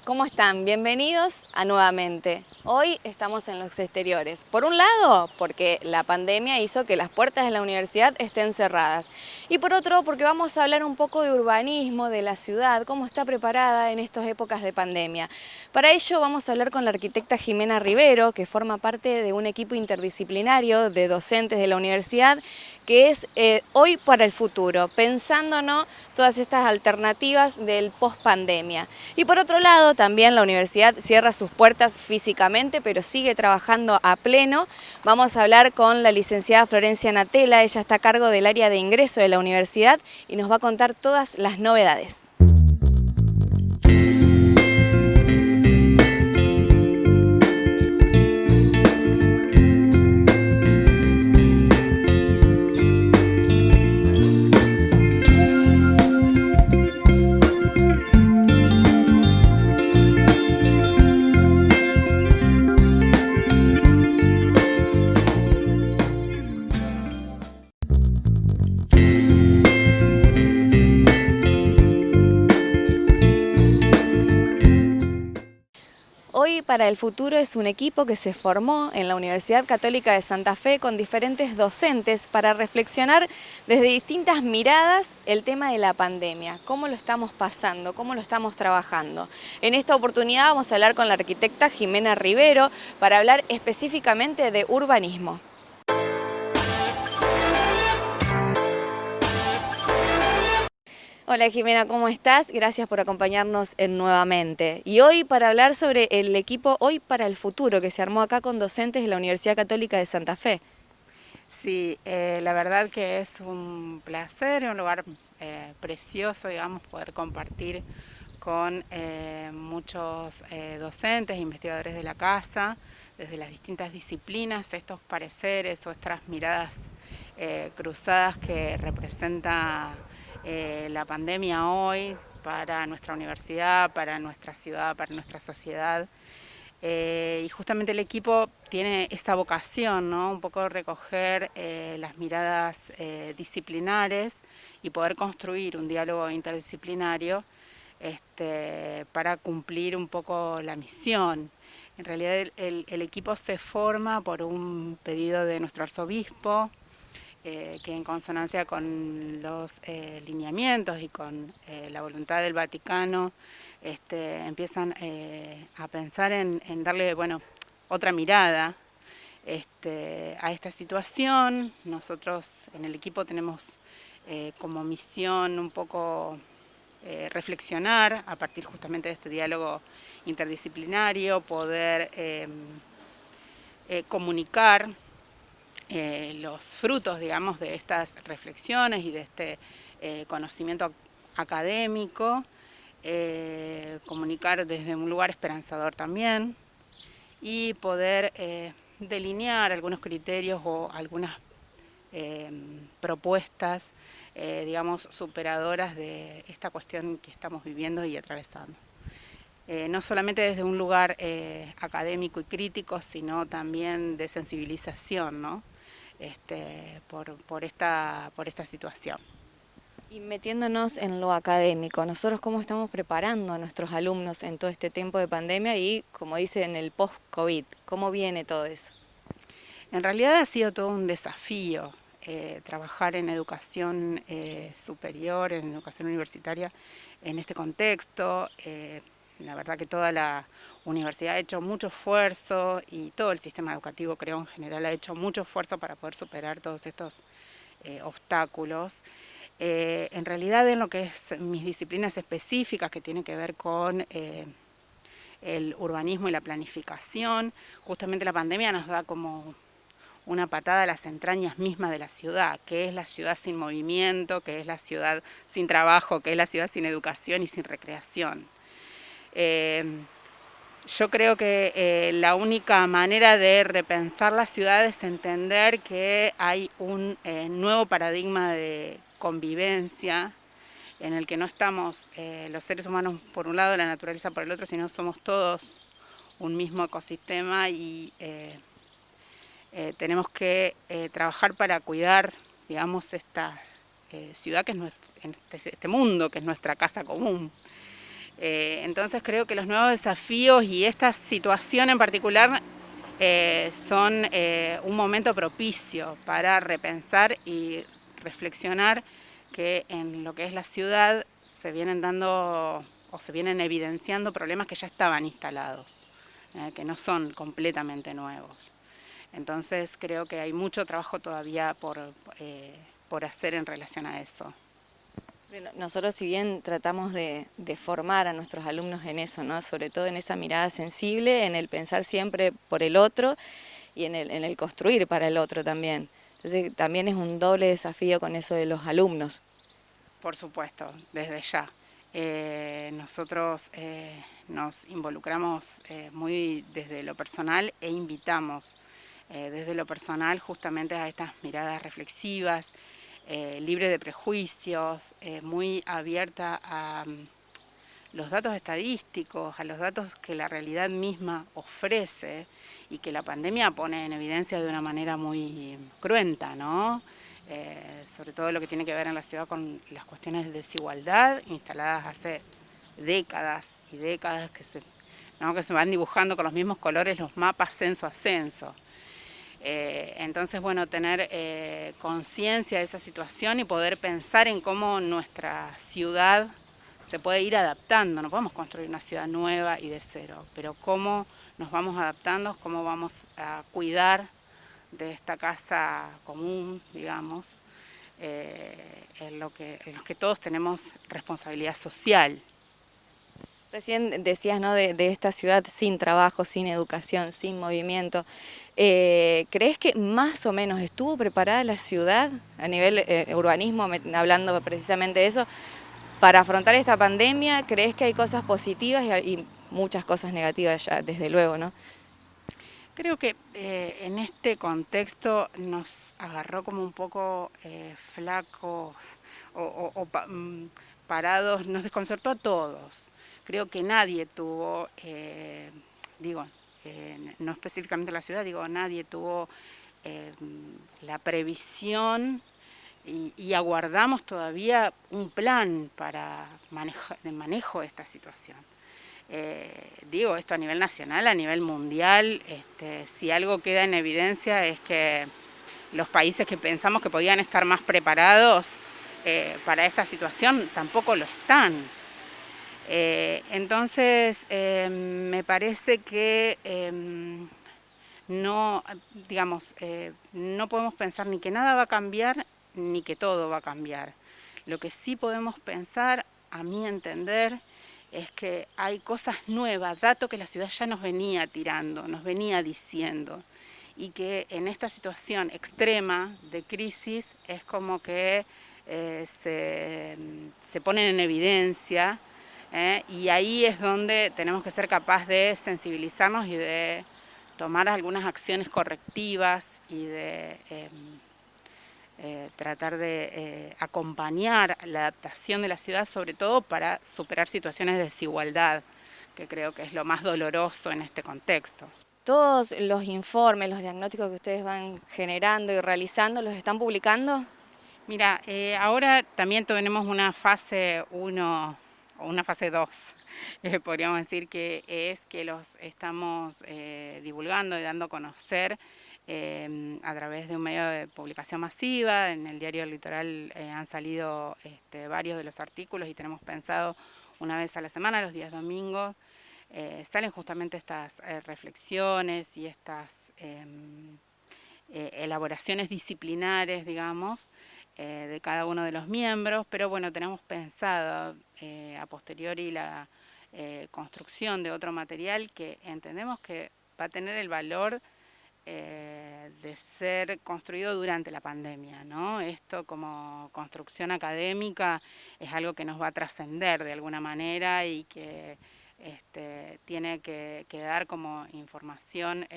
¿Cómo están? Bienvenidos a Nuevamente. Hoy estamos en los exteriores. Por un lado, porque la pandemia hizo que las puertas de la universidad estén cerradas. Y por otro, porque vamos a hablar un poco de urbanismo, de la ciudad, cómo está preparada en estas épocas de pandemia. Para ello vamos a hablar con la arquitecta Jimena Rivero, que forma parte de un equipo interdisciplinario de docentes de la universidad, que es Hoy para el Futuro, pensándonos todas estas alternativas del post-pandemia. Y por otro lado, también la universidad cierra sus puertas físicamente, pero sigue trabajando a pleno. Vamos a hablar con la licenciada Florencia Natela, ella está a cargo del área de ingreso de la universidad y nos va a contar todas las novedades. Hoy para el Futuro es un equipo que se formó en la Universidad Católica de Santa Fe con diferentes docentes para reflexionar desde distintas miradas el tema de la pandemia, cómo lo estamos pasando, cómo lo estamos trabajando. En esta oportunidad vamos a hablar con la arquitecta Jimena Rivero para hablar específicamente de urbanismo. Hola Jimena, ¿cómo estás? Gracias por acompañarnos nuevamente. Y hoy para hablar sobre el equipo Hoy para el Futuro que se armó acá con docentes de la Universidad Católica de Santa Fe. Sí, la verdad que es un placer, un lugar precioso, digamos, poder compartir con muchos docentes, investigadores de la casa, desde las distintas disciplinas, estos pareceres o estas miradas cruzadas que representa la pandemia hoy para nuestra universidad, para nuestra ciudad, para nuestra sociedad. Y justamente el equipo tiene esta vocación, ¿no? Un poco recoger las miradas disciplinares y poder construir un diálogo interdisciplinario para cumplir un poco la misión. En realidad el equipo se forma por un pedido de nuestro arzobispo, que en consonancia con los lineamientos y con la voluntad del Vaticano, empiezan a pensar en darle, bueno, otra mirada a esta situación. Nosotros en el equipo tenemos como misión un poco reflexionar a partir justamente de este diálogo interdisciplinario, poder comunicar los frutos, digamos, de estas reflexiones y de este conocimiento académico, comunicar desde un lugar esperanzador también y poder delinear algunos criterios o algunas propuestas, digamos, superadoras de esta cuestión que estamos viviendo y atravesando. No solamente desde un lugar académico y crítico, sino también de sensibilización, ¿no? Por esta situación. Y metiéndonos en lo académico, nosotros cómo estamos preparando a nuestros alumnos en todo este tiempo de pandemia y, como dice, en el post-COVID, ¿cómo viene todo eso? En realidad ha sido todo un desafío trabajar en educación superior, en educación universitaria, en este contexto. La verdad que toda la universidad ha hecho mucho esfuerzo y todo el sistema educativo, creo, en general ha hecho mucho esfuerzo para poder superar todos estos obstáculos. En realidad, en lo que es mis disciplinas específicas, que tienen que ver con el urbanismo y la planificación, justamente la pandemia nos da como una patada a las entrañas mismas de la ciudad, que es la ciudad sin movimiento, que es la ciudad sin trabajo, que es la ciudad sin educación y sin recreación. Yo creo que la única manera de repensar la ciudad es entender que hay un nuevo paradigma de convivencia en el que no estamos los seres humanos por un lado, la naturaleza por el otro, sino somos todos un mismo ecosistema y tenemos que trabajar para cuidar, digamos, esta ciudad que es este mundo, que es nuestra casa común. Entonces creo que los nuevos desafíos y esta situación en particular son un momento propicio para repensar y reflexionar que en lo que es la ciudad se vienen dando o se vienen evidenciando problemas que ya estaban instalados, que no son completamente nuevos. Entonces creo que hay mucho trabajo todavía por hacer en relación a eso. Nosotros, si bien tratamos de formar a nuestros alumnos en eso, ¿no? Sobre todo en esa mirada sensible, en el pensar siempre por el otro y en el construir para el otro también. Entonces también es un doble desafío con eso de los alumnos. Por supuesto, desde ya. Nosotros nos involucramos muy desde lo personal e invitamos desde lo personal justamente a estas miradas reflexivas, libre de prejuicios, muy abierta a los datos estadísticos, a los datos que la realidad misma ofrece y que la pandemia pone en evidencia de una manera muy cruenta, ¿no? Sobre todo lo que tiene que ver en la ciudad con las cuestiones de desigualdad instaladas hace décadas y décadas que se van dibujando con los mismos colores los mapas censo a censo. Entonces, bueno, tener conciencia de esa situación y poder pensar en cómo nuestra ciudad se puede ir adaptando. No podemos construir una ciudad nueva y de cero, pero cómo nos vamos adaptando, cómo vamos a cuidar de esta casa común, digamos, en los que todos tenemos responsabilidad social. Recién decías, ¿no? de esta ciudad sin trabajo, sin educación, sin movimiento. ¿Crees que más o menos estuvo preparada la ciudad a nivel urbanismo, hablando precisamente de eso, para afrontar esta pandemia? ¿Crees que hay cosas positivas y muchas cosas negativas ya, desde luego, ¿no? Creo que en este contexto nos agarró como un poco flacos parados, nos desconcertó a todos. Creo que nadie tuvo, no específicamente la ciudad, nadie tuvo eh, la previsión y aguardamos todavía un plan para de manejo de esta situación. Esto a nivel nacional, a nivel mundial, si algo queda en evidencia es que los países que pensamos que podían estar más preparados para esta situación tampoco lo están. Entonces, me parece que no, no podemos pensar ni que nada va a cambiar ni que todo va a cambiar. Lo que sí podemos pensar, a mi entender, es que hay cosas nuevas, datos que la ciudad ya nos venía tirando, nos venía diciendo, y que en esta situación extrema de crisis es como que se ponen en evidencia, y ahí es donde tenemos que ser capaces de sensibilizarnos y de tomar algunas acciones correctivas y de tratar de acompañar la adaptación de la ciudad, sobre todo para superar situaciones de desigualdad, que creo que es lo más doloroso en este contexto. ¿Todos los informes, los diagnósticos que ustedes van generando y realizando, los están publicando? Mira, ahora también tenemos una fase 1 o una fase 2, podríamos decir que es que los estamos divulgando y dando a conocer a través de un medio de publicación masiva. En el Diario del Litoral han salido varios de los artículos y tenemos pensado una vez a la semana, los días domingos, salen justamente estas reflexiones y estas elaboraciones disciplinares, digamos, de cada uno de los miembros, pero bueno, tenemos pensado a posteriori la construcción de otro material que entendemos que va a tener el valor de ser construido durante la pandemia, ¿no? Esto como construcción académica es algo que nos va a trascender de alguna manera y que tiene que quedar como información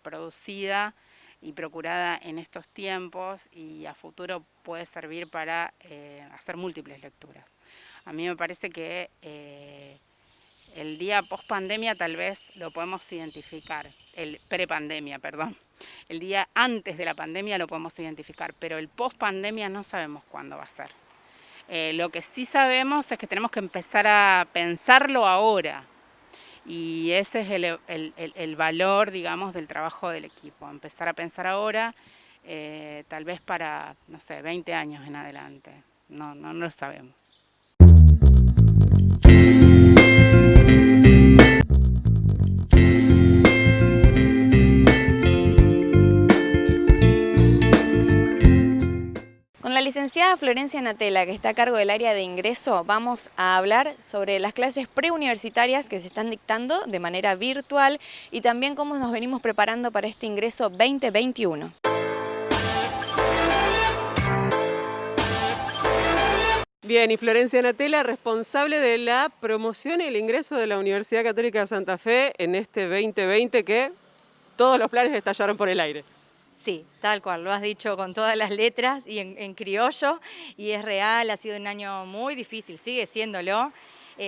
producida y procurada en estos tiempos y a futuro puede servir para hacer múltiples lecturas. A mí me parece que el día post pandemia tal vez lo podemos identificar, el prepandemia, perdón. El día antes de la pandemia lo podemos identificar, pero el post pandemia no sabemos cuándo va a ser. Lo que sí sabemos es que tenemos que empezar a pensarlo ahora. Y ese es el valor, digamos, del trabajo del equipo. Empezar a pensar ahora, tal vez para, no sé, 20 años en adelante. No lo sabemos. Con la licenciada Florencia Natela, que está a cargo del área de ingreso, vamos a hablar sobre las clases preuniversitarias que se están dictando de manera virtual y también cómo nos venimos preparando para este ingreso 2021. Bien, y Florencia Natela, responsable de la promoción y el ingreso de la Universidad Católica de Santa Fe en este 2020 que todos los planes estallaron por el aire. Sí, tal cual, lo has dicho con todas las letras y en criollo, y es real, ha sido un año muy difícil, sigue siéndolo.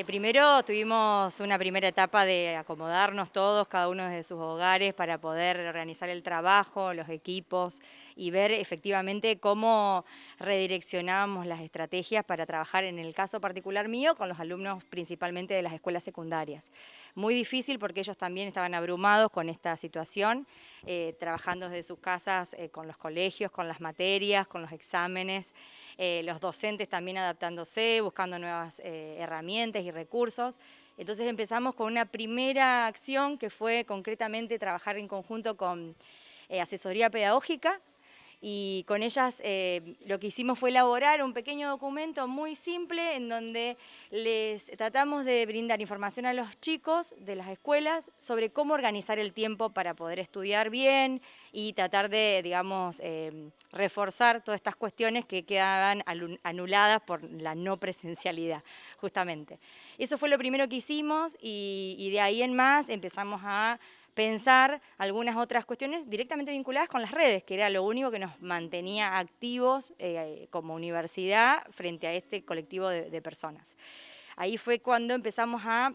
Primero tuvimos una primera etapa de acomodarnos todos, cada uno desde sus hogares, para poder organizar el trabajo, los equipos y ver efectivamente cómo redireccionábamos las estrategias para trabajar, en el caso particular mío, con los alumnos principalmente de las escuelas secundarias. Muy difícil porque ellos también estaban abrumados con esta situación, trabajando desde sus casas con los colegios, con las materias, con los exámenes, los docentes también adaptándose, buscando nuevas herramientas y recursos. Entonces empezamos con una primera acción que fue concretamente trabajar en conjunto con asesoría pedagógica, y con ellas lo que hicimos fue elaborar un pequeño documento muy simple en donde les tratamos de brindar información a los chicos de las escuelas sobre cómo organizar el tiempo para poder estudiar bien y tratar de, digamos, reforzar todas estas cuestiones que quedaban anuladas por la no presencialidad, justamente. Eso fue lo primero que hicimos y de ahí en más empezamos a pensar algunas otras cuestiones directamente vinculadas con las redes, que era lo único que nos mantenía activos como universidad frente a este colectivo de personas. Ahí fue cuando empezamos a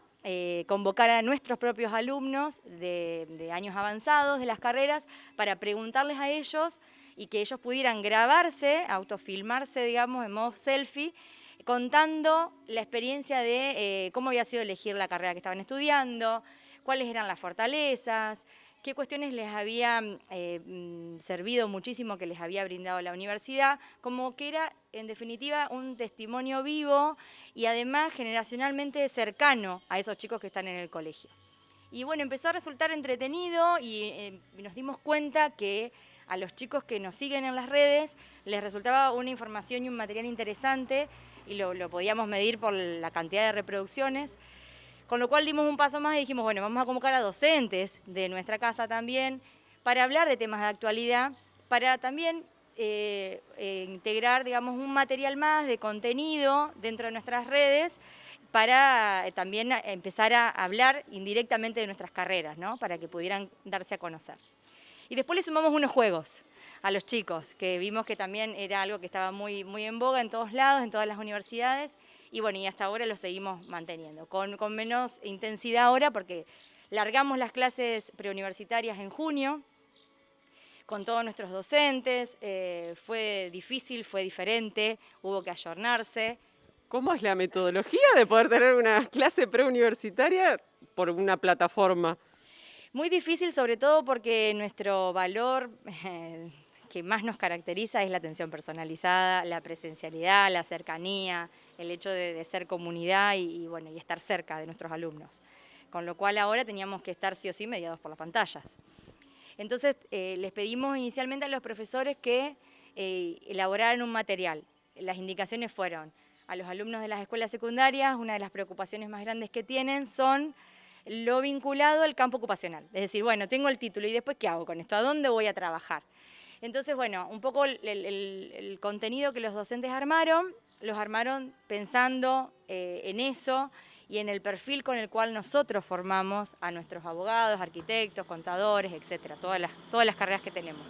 convocar a nuestros propios alumnos de años avanzados de las carreras para preguntarles a ellos y que ellos pudieran grabarse, autofilmarse, digamos, en modo selfie, contando la experiencia de cómo había sido elegir la carrera que estaban estudiando, cuáles eran las fortalezas, qué cuestiones les había servido muchísimo, que les había brindado la universidad, como que era, en definitiva, un testimonio vivo y además generacionalmente cercano a esos chicos que están en el colegio. Y bueno, empezó a resultar entretenido y nos dimos cuenta que a los chicos que nos siguen en las redes les resultaba una información y un material interesante y lo podíamos medir por la cantidad de reproducciones. Con lo cual dimos un paso más y dijimos, bueno, vamos a convocar a docentes de nuestra casa también para hablar de temas de actualidad, para también integrar, digamos, un material más de contenido dentro de nuestras redes para también empezar a hablar indirectamente de nuestras carreras, ¿no? Para que pudieran darse a conocer. Y después le sumamos unos juegos a los chicos, que vimos que también era algo que estaba muy en boga en todos lados, en todas las universidades. Y bueno, y hasta ahora lo seguimos manteniendo, con menos intensidad ahora porque largamos las clases preuniversitarias en junio con todos nuestros docentes, fue difícil, fue diferente, hubo que ayornarse. ¿Cómo es la metodología de poder tener una clase preuniversitaria por una plataforma? Muy difícil, sobre todo porque nuestro valor que más nos caracteriza es la atención personalizada, la presencialidad, la cercanía, el hecho de ser comunidad y bueno, y estar cerca de nuestros alumnos. Con lo cual ahora teníamos que estar sí o sí mediados por las pantallas. Entonces les pedimos inicialmente a los profesores que elaboraran un material. Las indicaciones fueron a los alumnos de las escuelas secundarias, una de las preocupaciones más grandes que tienen son lo vinculado al campo ocupacional. Es decir, bueno, tengo el título y después ¿qué hago con esto? ¿A dónde voy a trabajar? Entonces, bueno, un poco el contenido que los docentes armaron, los armaron pensando en eso y en el perfil con el cual nosotros formamos a nuestros abogados, arquitectos, contadores, etcétera, todas las carreras que tenemos.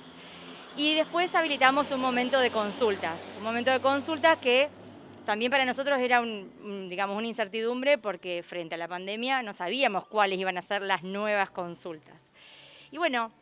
Y después habilitamos un momento de consultas que también para nosotros era digamos, una incertidumbre porque frente a la pandemia no sabíamos cuáles iban a ser las nuevas consultas. Y bueno,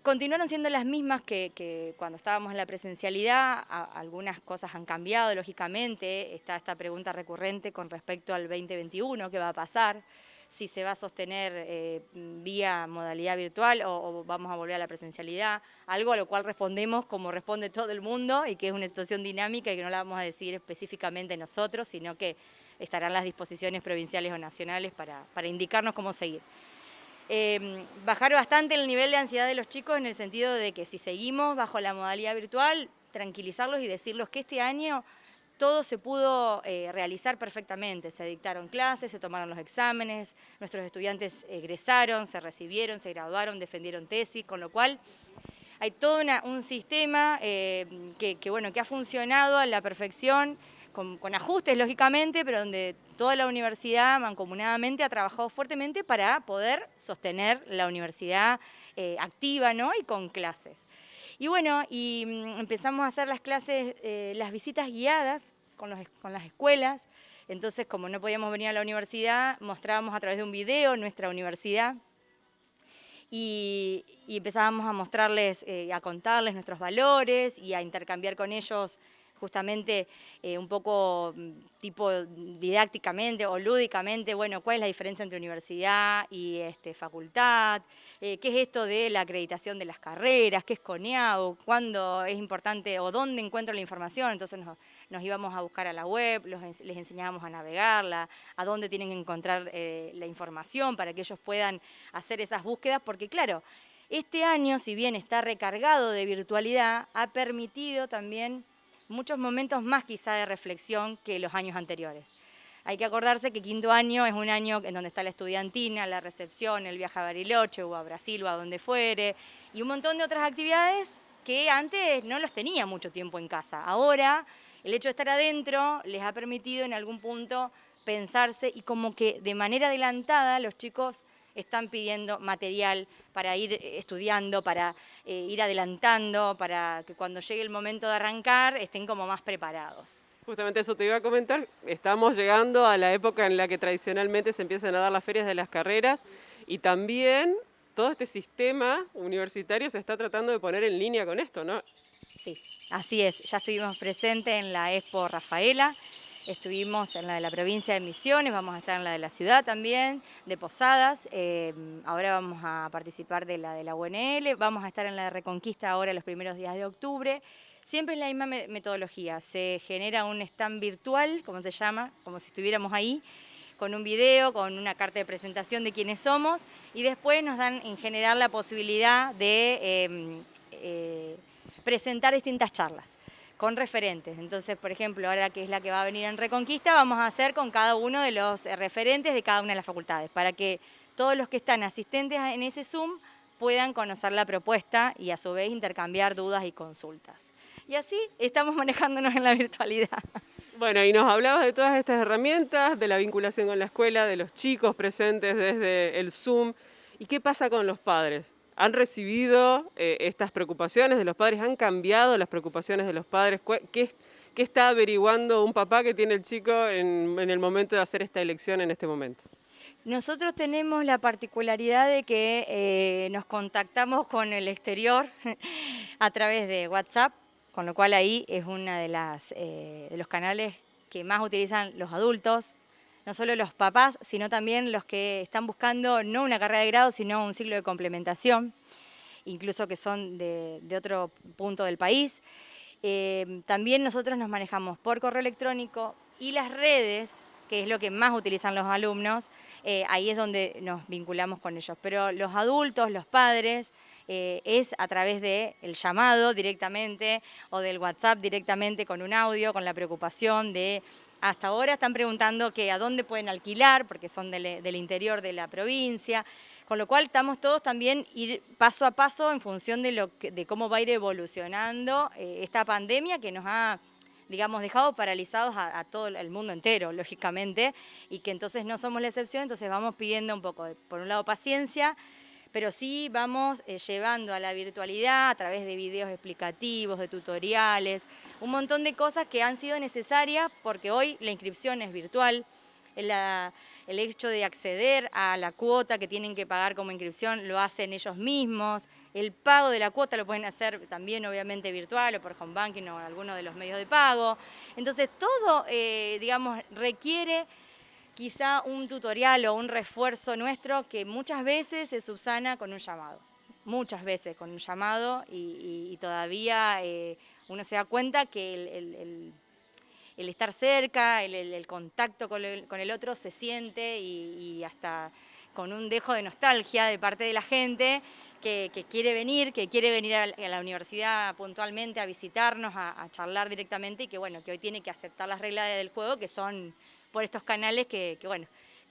continuaron siendo las mismas que cuando estábamos en la presencialidad. Algunas cosas han cambiado, lógicamente. Está esta pregunta recurrente con respecto al 2021, ¿qué va a pasar? Si se va a sostener vía modalidad virtual o vamos a volver a la presencialidad, algo a lo cual respondemos como responde todo el mundo y que es una situación dinámica y que no la vamos a decir específicamente nosotros, sino que estarán las disposiciones provinciales o nacionales para indicarnos cómo seguir. Bajar bastante el nivel de ansiedad de los chicos en el sentido de que si seguimos bajo la modalidad virtual, tranquilizarlos y decirles que este año todo se pudo realizar perfectamente. Se dictaron clases, se tomaron los exámenes, nuestros estudiantes egresaron, se recibieron, se graduaron, defendieron tesis, con lo cual hay todo un sistema que ha funcionado a la perfección, con ajustes lógicamente, pero donde toda la universidad mancomunadamente ha trabajado fuertemente para poder sostener la universidad activa, ¿no? Y con clases. Y bueno, empezamos a hacer las clases, las visitas guiadas con las escuelas. Entonces, como no podíamos venir a la universidad, mostrábamos a través de un video nuestra universidad y empezábamos a mostrarles, a contarles nuestros valores y a intercambiar con ellos justamente un poco tipo didácticamente o lúdicamente, bueno, cuál es la diferencia entre universidad y facultad, qué es esto de la acreditación de las carreras, qué es CONEAU, cuándo es importante o dónde encuentro la información. Entonces nos íbamos a buscar a la web, les enseñábamos a navegarla, a dónde tienen que encontrar la información para que ellos puedan hacer esas búsquedas, porque claro, este año, si bien está recargado de virtualidad, ha permitido también muchos momentos más quizá de reflexión que los años anteriores. Hay que acordarse que quinto año es un año en donde está la estudiantina, la recepción, el viaje a Bariloche o a Brasil o a donde fuere, y un montón de otras actividades que antes no los tenía mucho tiempo en casa. Ahora, el hecho de estar adentro les ha permitido en algún punto pensarse y como que de manera adelantada los chicos están pidiendo material para ir estudiando, para ir adelantando, para que cuando llegue el momento de arrancar estén como más preparados. Justamente eso te iba a comentar, estamos llegando a la época en la que tradicionalmente se empiezan a dar las ferias de las carreras y también todo este sistema universitario se está tratando de poner en línea con esto, ¿no? Sí, así es, ya estuvimos presentes en la Expo Rafaela, estuvimos en la de la provincia de Misiones, vamos a estar en la de la ciudad también, de Posadas, ahora vamos a participar de la UNL, vamos a estar en la de Reconquista ahora los primeros días de octubre. Siempre es la misma metodología, se genera un stand virtual, como se llama, como si estuviéramos ahí, con un video, con una carta de presentación de quiénes somos, y después nos dan en general la posibilidad de presentar distintas charlas con referentes. Entonces, por ejemplo, ahora que es la que va a venir en Reconquista, vamos a hacer con cada uno de los referentes de cada una de las facultades, para que todos los que están asistentes en ese Zoom puedan conocer la propuesta y a su vez intercambiar dudas y consultas. Y así estamos manejándonos en la virtualidad. Bueno, y nos hablabas de todas estas herramientas, de la vinculación con la escuela, de los chicos presentes desde el Zoom. ¿Y qué pasa con los padres? ¿Han recibido estas preocupaciones de los padres? ¿Han cambiado las preocupaciones de los padres? ¿Qué está averiguando un papá que tiene el chico en el momento de hacer esta elección en este momento? Nosotros tenemos la particularidad de que nos contactamos con el exterior a través de WhatsApp, con lo cual ahí es uno de los canales que más utilizan los adultos, no solo los papás, sino también los que están buscando no una carrera de grado, sino un ciclo de complementación, incluso que son de otro punto del país. También nosotros nos manejamos por correo electrónico y las redes, que es lo que más utilizan los alumnos, ahí es donde nos vinculamos con ellos. Pero los adultos, los padres, es a través del llamado directamente o del WhatsApp directamente con un audio, con la preocupación de... Hasta ahora están preguntando que a dónde pueden alquilar, porque son del interior de la provincia, con lo cual estamos todos también ir paso a paso en función de cómo va a ir evolucionando esta pandemia que nos ha, digamos, dejado paralizados a todo el mundo entero, lógicamente, y que entonces no somos la excepción, entonces vamos pidiendo un poco, por un lado, paciencia, pero sí vamos llevando a la virtualidad a través de videos explicativos, de tutoriales, un montón de cosas que han sido necesarias porque hoy la inscripción es virtual, el hecho de acceder a la cuota que tienen que pagar como inscripción lo hacen ellos mismos, el pago de la cuota lo pueden hacer también obviamente virtual o por home banking o alguno de los medios de pago. Entonces todo, digamos, requiere quizá un tutorial o un refuerzo nuestro que muchas veces se subsana con un llamado. Muchas veces con un llamado y todavía uno se da cuenta que el estar cerca, el contacto con el otro se siente y hasta con un dejo de nostalgia de parte de la gente que quiere venir a la universidad puntualmente a visitarnos, a charlar directamente y que bueno, que hoy tiene que aceptar las reglas del juego que son por estos canales que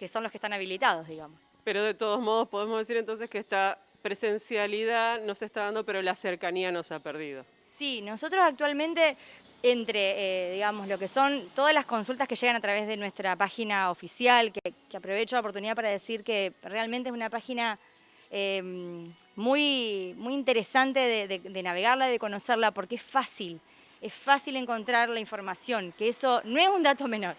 son los que están habilitados, digamos. Pero de todos modos podemos decir entonces que esta presencialidad no se está dando, pero la cercanía no se ha perdido. Sí, nosotros actualmente, entre digamos, lo que son todas las consultas que llegan a través de nuestra página oficial, que aprovecho la oportunidad para decir que realmente es una página muy interesante de navegarla y de conocerla, porque es fácil encontrar la información, que eso no es un dato menor.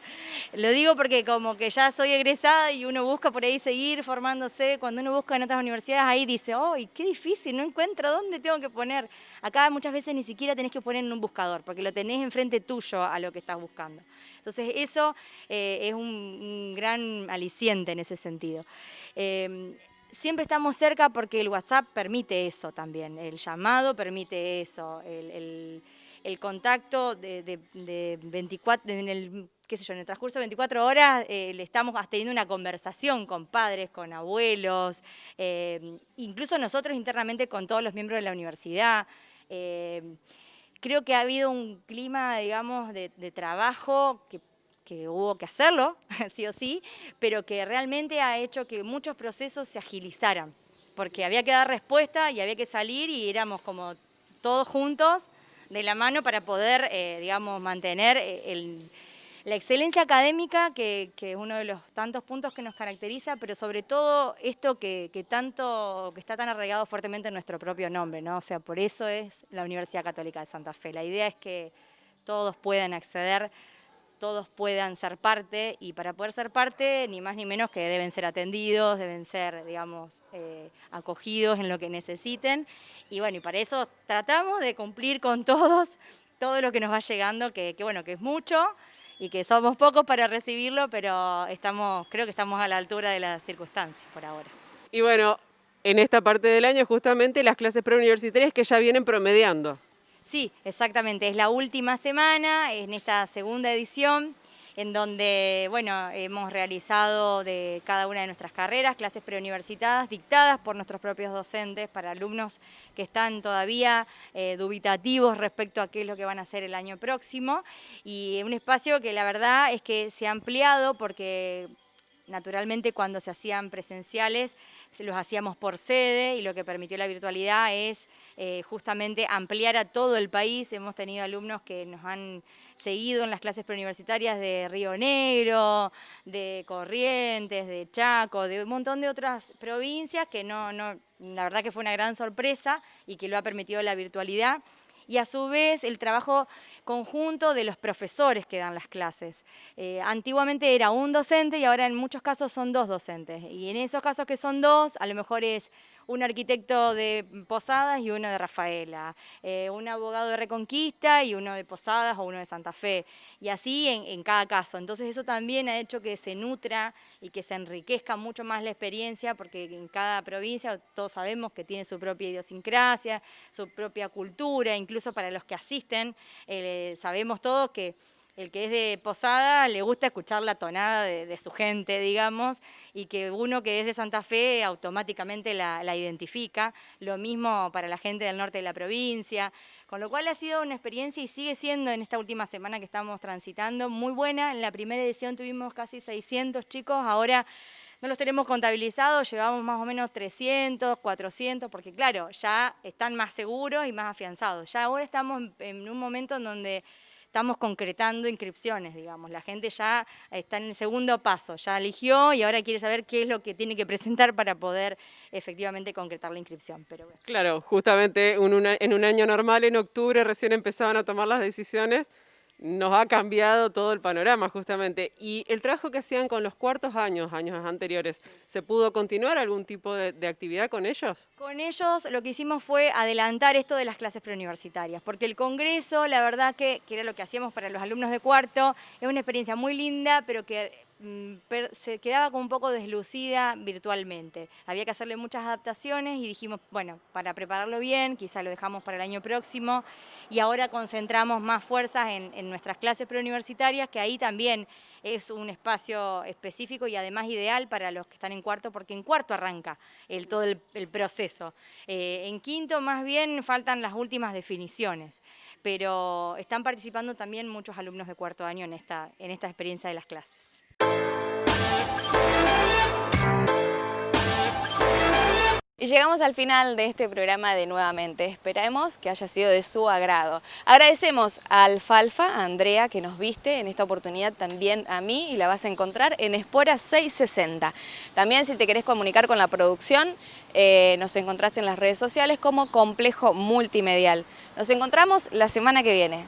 Lo digo porque como que ya soy egresada y uno busca por ahí seguir formándose, cuando uno busca en otras universidades ahí dice, ¡ay, qué difícil! No encuentro dónde tengo que poner. Acá muchas veces ni siquiera tenés que poner en un buscador, porque lo tenés enfrente tuyo a lo que estás buscando. Entonces eso es un gran aliciente en ese sentido. Siempre estamos cerca porque el WhatsApp permite eso también, el llamado permite eso, el contacto de 24, en el transcurso de 24 horas le estamos teniendo una conversación con padres, con abuelos, incluso nosotros internamente con todos los miembros de la universidad. Creo que ha habido un clima, digamos, de trabajo que hubo que hacerlo, sí o sí, pero que realmente ha hecho que muchos procesos se agilizaran, porque había que dar respuesta y había que salir y éramos como todos juntos, de la mano para poder, digamos, mantener la excelencia académica, que es uno de los tantos puntos que nos caracteriza, pero sobre todo esto que está tan arraigado fuertemente en nuestro propio nombre, ¿no? O sea, por eso es la Universidad Católica de Santa Fe. La idea es que todos puedan acceder, todos puedan ser parte, y para poder ser parte, ni más ni menos que deben ser atendidos, deben ser, digamos, acogidos en lo que necesiten. Y bueno, y para eso tratamos de cumplir con todo lo que nos va llegando, que bueno, que es mucho y que somos pocos para recibirlo, pero creo que estamos a la altura de las circunstancias por ahora. Y bueno, en esta parte del año justamente las clases preuniversitarias que ya vienen promediando. Sí, exactamente, es la última semana, en esta segunda edición, en donde, bueno, hemos realizado de cada una de nuestras carreras clases preuniversitadas dictadas por nuestros propios docentes para alumnos que están todavía dubitativos respecto a qué es lo que van a hacer el año próximo, y un espacio que la verdad es que se ha ampliado porque naturalmente cuando se hacían presenciales los hacíamos por sede, y lo que permitió la virtualidad es justamente ampliar a todo el país. Hemos tenido alumnos que nos han seguido en las clases preuniversitarias de Río Negro, de Corrientes, de Chaco, de un montón de otras provincias que la verdad que fue una gran sorpresa y que lo ha permitido la virtualidad. Y a su vez el trabajo conjunto de los profesores que dan las clases. Antiguamente era un docente y ahora en muchos casos son dos docentes. Y en esos casos que son dos, a lo mejor es un arquitecto de Posadas y uno de Rafaela, un abogado de Reconquista y uno de Posadas o uno de Santa Fe, y así en cada caso. Entonces eso también ha hecho que se nutra y que se enriquezca mucho más la experiencia, porque en cada provincia todos sabemos que tiene su propia idiosincrasia, su propia cultura, incluso para los que asisten, sabemos todos que el que es de Posada le gusta escuchar la tonada de su gente, digamos, y que uno que es de Santa Fe automáticamente la identifica. Lo mismo para la gente del norte de la provincia, con lo cual ha sido una experiencia y sigue siendo en esta última semana que estamos transitando muy buena. En la primera edición tuvimos casi 600 chicos, ahora no los tenemos contabilizados, llevamos más o menos 300, 400, porque claro, ya están más seguros y más afianzados. Ya ahora estamos en un momento en donde estamos concretando inscripciones, digamos. La gente ya está en el segundo paso, ya eligió y ahora quiere saber qué es lo que tiene que presentar para poder efectivamente concretar la inscripción. Pero bueno. Claro, justamente en un año normal, en octubre, recién empezaban a tomar las decisiones. nos ha cambiado todo el panorama justamente. Y el trabajo que hacían con los cuartos años anteriores, ¿se pudo continuar algún tipo de actividad con ellos? Con ellos lo que hicimos fue adelantar esto de las clases preuniversitarias, porque el congreso, la verdad que era lo que hacíamos para los alumnos de cuarto, es una experiencia muy linda, pero que se quedaba como un poco deslucida virtualmente. Había que hacerle muchas adaptaciones y dijimos, bueno, para prepararlo bien, quizá lo dejamos para el año próximo, y ahora concentramos más fuerzas en nuestras clases preuniversitarias, que ahí también es un espacio específico y además ideal para los que están en cuarto, porque en cuarto arranca todo el proceso. En quinto más bien faltan las últimas definiciones, pero están participando también muchos alumnos de cuarto año en esta experiencia de las clases. Y llegamos al final de este programa de Nuevamente. Esperemos que haya sido de su agrado. Agradecemos a Alfalfa, a Andrea, que nos viste en esta oportunidad, también a mí, y la vas a encontrar en Espora 660. También, si te querés comunicar con la producción, nos encontrás en las redes sociales como Complejo Multimedial. Nos encontramos la semana que viene.